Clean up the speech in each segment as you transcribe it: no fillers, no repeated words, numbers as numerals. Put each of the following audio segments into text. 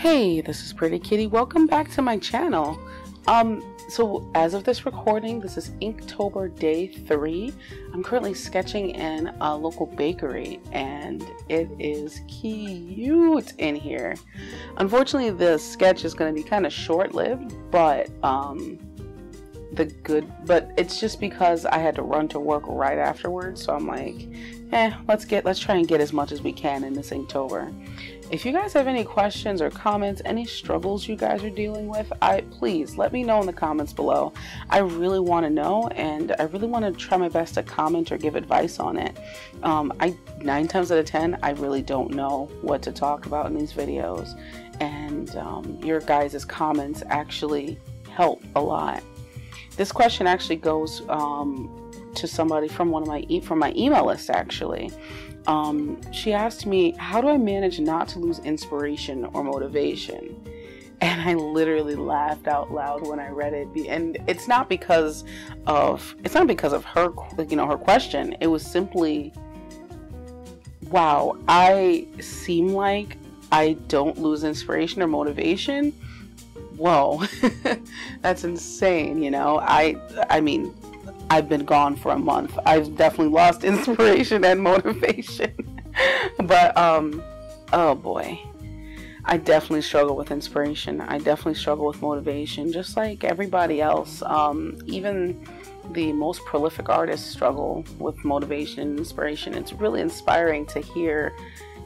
Hey, this is Pretty Kitty. Welcome back to my channel. So as of this recording, this is Inktober day 3. I'm currently sketching in a local bakery and it is cute in here. Unfortunately, the sketch is going to be kind of short-lived, but it's just because I had to run to work right afterwards, so I'm like, let's try and get as much as we can in this Inktober. If you guys have any questions or comments, any struggles you guys are dealing with, please let me know in the comments below. I really want to know, and I really want to try my best to comment or give advice on it. 9 times out of 10, I really don't know what to talk about in these videos, and your guys' comments actually help a lot. This question actually goes to somebody from my email list, actually. She asked me, how do I manage not to lose inspiration or motivation? And I literally laughed out loud when I read it. And it's not because of her, her question. It was simply, wow, I seem like I don't lose inspiration or motivation. Whoa, that's insane. I mean, I've been gone for a month. I've definitely lost inspiration and motivation. But, oh boy. I definitely struggle with inspiration. I definitely struggle with motivation, just like everybody else. Even the most prolific artists struggle with motivation and inspiration. It's really inspiring to hear,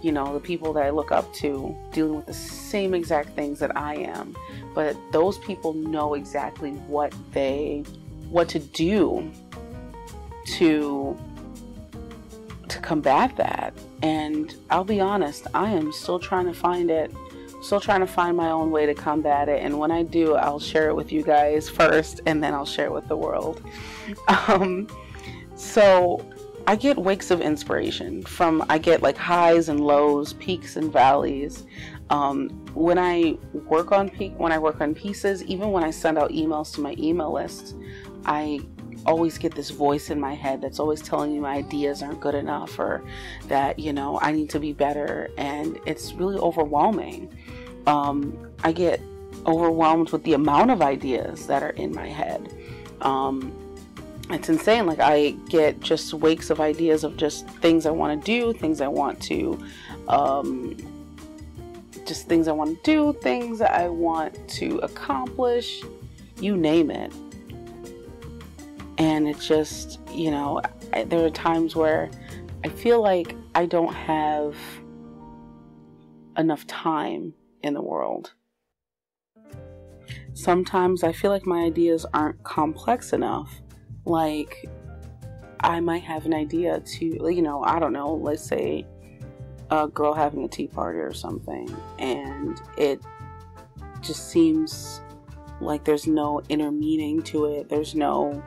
the people that I look up to dealing with the same exact things that I am. But those people know exactly what to do to combat that. And I'll be honest, I am still trying to find my own way to combat it. And when I do, I'll share it with you guys first, and then I'll share it with the world. So I get wakes of inspiration I get like highs and lows, peaks and valleys. When I work on pieces, even when I send out emails to my email list, I always get this voice in my head that's always telling me my ideas aren't good enough, or that, I need to be better. And it's really overwhelming. I get overwhelmed with the amount of ideas that are in my head. It's insane. Like, I get just wakes of ideas of just things I want to do, things I want to accomplish, you name it. And it's just, there are times where I feel like I don't have enough time in the world. Sometimes I feel like my ideas aren't complex enough. Like, I might have an idea to, I don't know, let's say a girl having a tea party or something, and it just seems like there's no inner meaning to it. There's no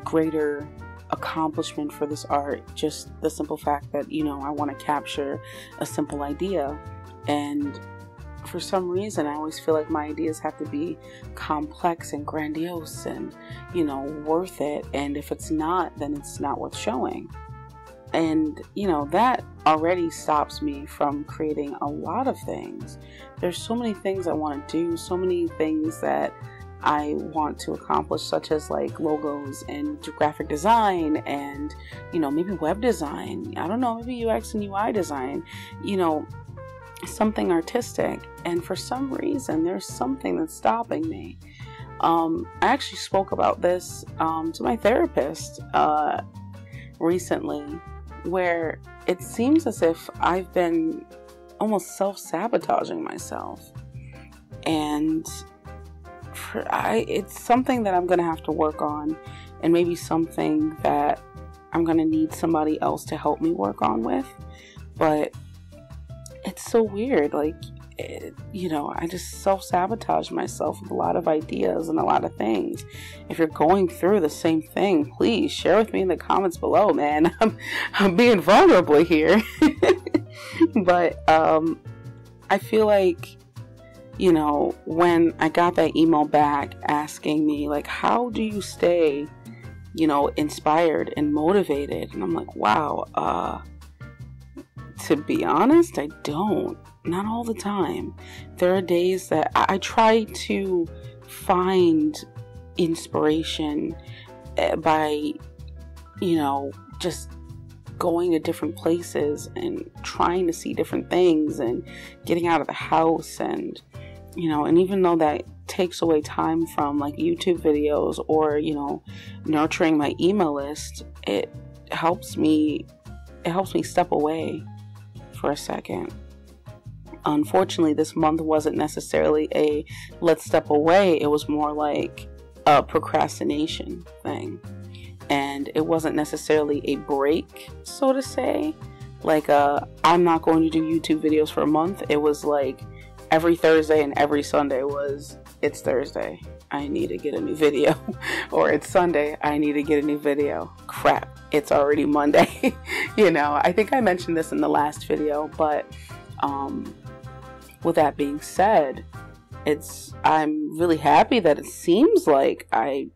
greater accomplishment for this art, just the simple fact that I want to capture a simple idea. And for some reason, I always feel like my ideas have to be complex and grandiose and worth it, and if it's not, then it's not worth showing. And that already stops me from creating a lot of things. There's so many things I want to do, so many things that I want to accomplish, such as like logos and graphic design and, maybe web design. I don't know, maybe UX and UI design, something artistic. And for some reason, there's something that's stopping me. I actually spoke about this to my therapist recently, where it seems as if I've been almost self-sabotaging myself. And it's something that I'm going to have to work on, and maybe something that I'm going to need somebody else to help me work on with. But it's so weird. Like, I just self-sabotage myself with a lot of ideas and a lot of things. If you're going through the same thing, please share with me in the comments below, man. I'm being vulnerable here. But I feel like, when I got that email back asking me, like, how do you stay, inspired and motivated? And I'm like, wow, to be honest, I don't. not all the time. There are days that I try to find inspiration by, just going to different places and trying to see different things and getting out of the house, and and even though that takes away time from like YouTube videos or nurturing my email list, it helps me step away for a second. Unfortunately, this month wasn't necessarily a let's step away. It was more like a procrastination thing. And it wasn't necessarily a break, so to say. Like, I'm not going to do YouTube videos for a month. It was like every Thursday and every Sunday was, it's Thursday, I need to get a new video. Or it's Sunday, I need to get a new video. Crap, it's already Monday. I think I mentioned this in the last video, but with that being said, I'm really happy that it seems like I,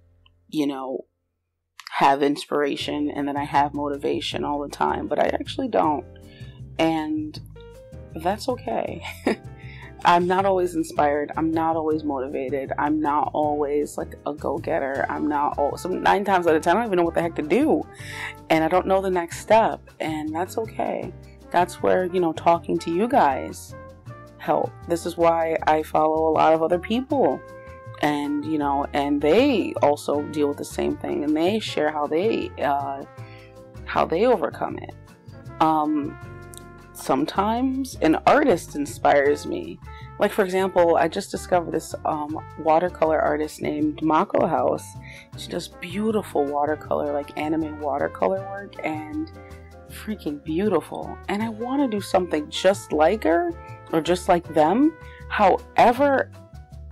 have inspiration and that I have motivation all the time, but I actually don't. And that's okay. I'm not always inspired. I'm not always motivated. I'm not always like a go-getter. I'm not always, 9 times out of 10, I don't even know what the heck to do. And I don't know the next step. And that's okay. That's where, talking to you guys help. This is why I follow a lot of other people. And, and they also deal with the same thing, and they share how they overcome it. Sometimes an artist inspires me. Like, for example, I just discovered this watercolor artist named Mako House. She does beautiful watercolor, like anime watercolor work, and freaking beautiful. And I want to do something just like her, or just like them. However,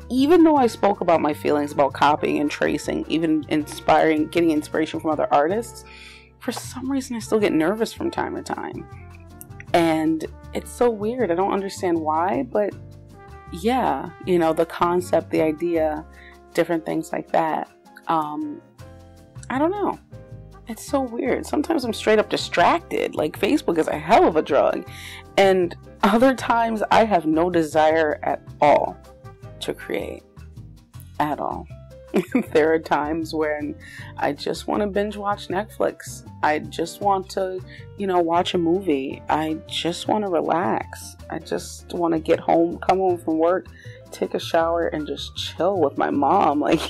even though I spoke about my feelings about copying and tracing, even getting inspiration from other artists, for some reason I still get nervous from time to time. And it's so weird. I don't understand why, but yeah, the concept, the idea, different things like that. I don't know. It's so weird. Sometimes I'm straight up distracted. Like, Facebook is a hell of a drug. And other times I have no desire at all to create at all. There are times when I just want to binge watch Netflix. I just want to, watch a movie. I just want to relax. I just want to get home, come home from work, take a shower, and just chill with my mom. Like,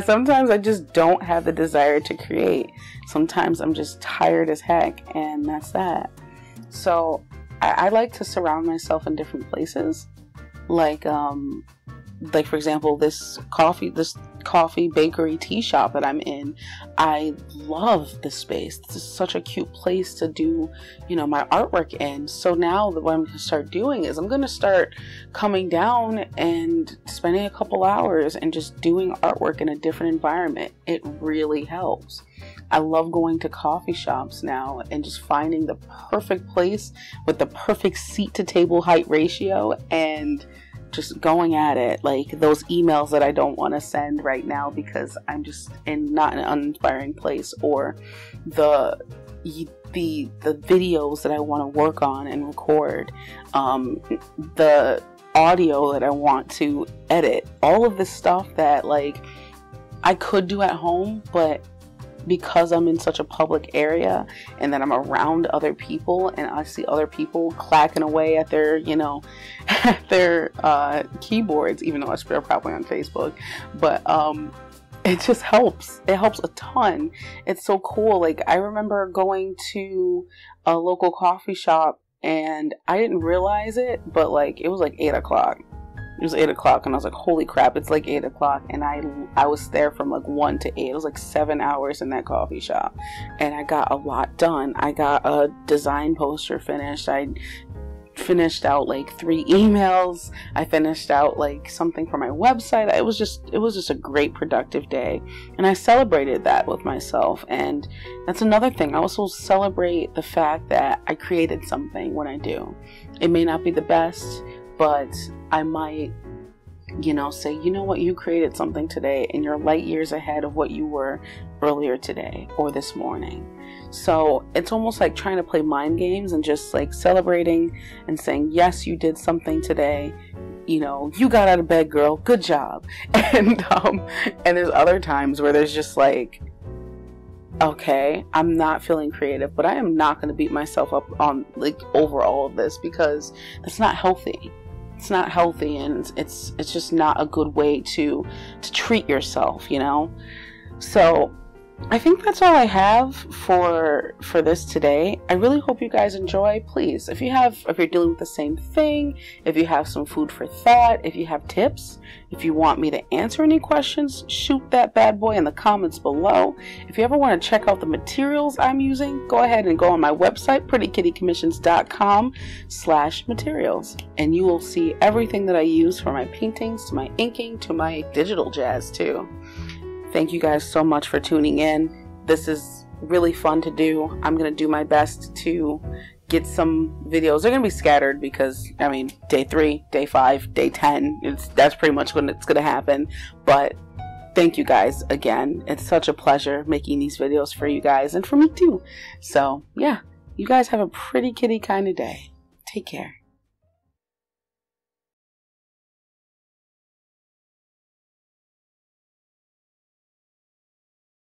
sometimes I just don't have the desire to create. Sometimes I'm just tired as heck, and that's that. So I like to surround myself in different places. Like for example, this coffee bakery tea shop that I'm in. I love this space. This is such a cute place to do, my artwork in. So now what I'm going to start doing is I'm going to start coming down and spending a couple hours and just doing artwork in a different environment. It really helps. I love going to coffee shops now and just finding the perfect place with the perfect seat to table height ratio and just going at it. Like those emails that I don't want to send right now because I'm just not in an uninspiring place, or the videos that I want to work on and record, the audio that I want to edit, all of this stuff that like I could do at home, but because I'm in such a public area and then I'm around other people and I see other people clacking away at their, at their keyboards, even though they're probably on Facebook, but it just helps. It helps a ton. It's so cool. Like, I remember going to a local coffee shop and I didn't realize it, but like it was like 8 o'clock. It was 8 o'clock and I was like, holy crap, it's like 8 o'clock. And I was there from like 1 to 8. It was like 7 hours in that coffee shop. And I got a lot done. I got a design poster finished. I finished out like 3 emails. I finished out like something for my website. It was just a great productive day. And I celebrated that with myself. And that's another thing. I also celebrate the fact that I created something when I do. It may not be the best, but I might You know, say, you know what, you created something today and you're light years ahead of what you were earlier today or this morning. So it's almost like trying to play mind games and just like celebrating and saying, yes, you did something today. You know, you got out of bed, girl. Good job. And there's other times where there's just like, okay, I'm not feeling creative, but I am not going to beat myself up on like over all of this, because that's not healthy. It's not healthy, and it's just not a good way to treat yourself, you know? So I think that's all I have for this today. I really hope you guys enjoy. Please, if you're dealing with the same thing, if you have some food for thought, if you have tips, if you want me to answer any questions, shoot that bad boy in the comments below. If you ever want to check out the materials I'm using, go ahead and go on my website, prettykittycommissions.com/materials, and you will see everything that I use for my paintings, to my inking, to my digital jazz too. Thank you guys so much for tuning in. This is really fun to do. I'm going to do my best to get some videos. They're going to be scattered because, I mean, day 3, day 5, day 10, that's pretty much when it's going to happen. But thank you guys again. It's such a pleasure making these videos for you guys and for me too. So, yeah, you guys have a pretty kitty kind of day. Take care.